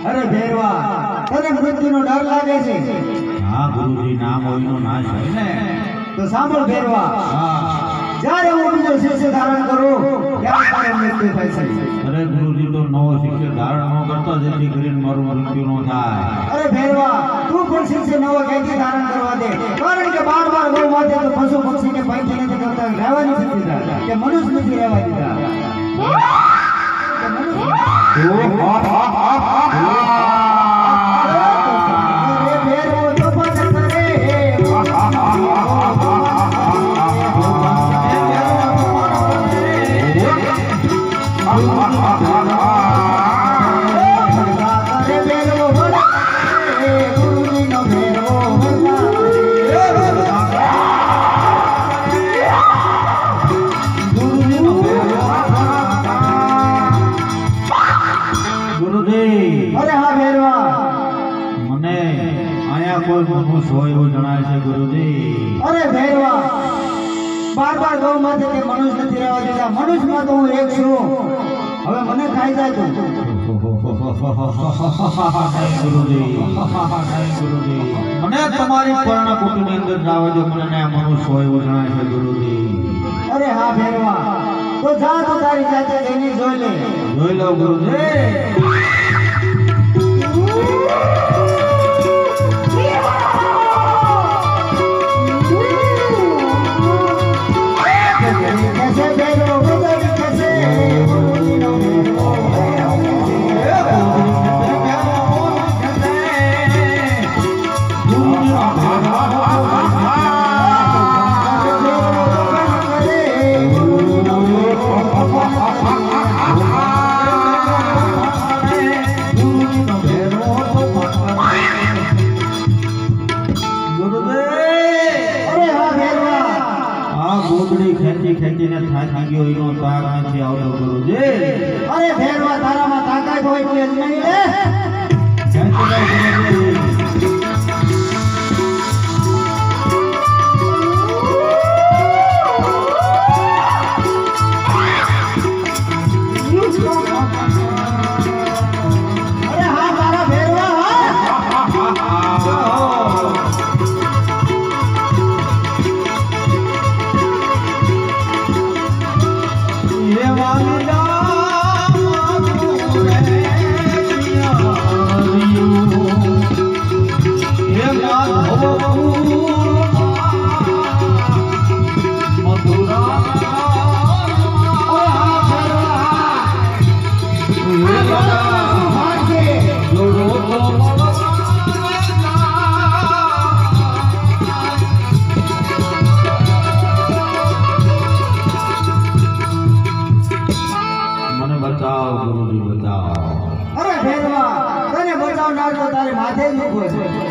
અરે ભેરવા તને મૃત્યુનો ડર લાગે છે? હા ગુરુજી, નામ હોયનો નાશ હોય ને. તો સાંભળ ભેરવા, જ્યારે હું બીજો શિષ્ય ધારણ કરું ત્યારે તારે મૃત્યુ થાય છે. અરે ગુરુજી, તો નવો શિષ્ય ધારણ ન કરતો જેથી કરીને મારું મૃત્યુ ન થાય. અરે ભેરવા, તું પણ શિષ્ય નવો ક્યાંથી ધારણ કરવા દે? કારણ કે બાર ગૌ માથે તો પશુ પક્ષીને પૈકી નથી કરતા, રહેવાની નથી દીધા કે મનુષ્ય નથી રહેવા દીધા. અરે ભેરવા, બાર ગૌ માથે તે મનુષ્ય નથી રહેવા દીધા. મનુષ્યમાં તો હું એક છું. હવે મને ખાઈ જાય તો મને તમારી પર્ણકુટીની અંદર જાવ જો, મને મનુષ્ય હોય એવું જણાય છે ગુરુજી. અરે હા ભેરવા, તો જા તું તારી જાતે જઈને જોઈ લે. જોઈ લો ગુરુજી. ખેંચીને થાકી ગયો એનો તાક નથી આવતો ગુરુજી. અરે ભેરવા, તારામાં તાકાત હોય તો જ નહીં લે. ખેંચી લો ગુરુજી. અરે હા તારા ભેરવા, અરે ભેરવા, તને બચાવનાર તો તારે માથે જ મૂકવો છે.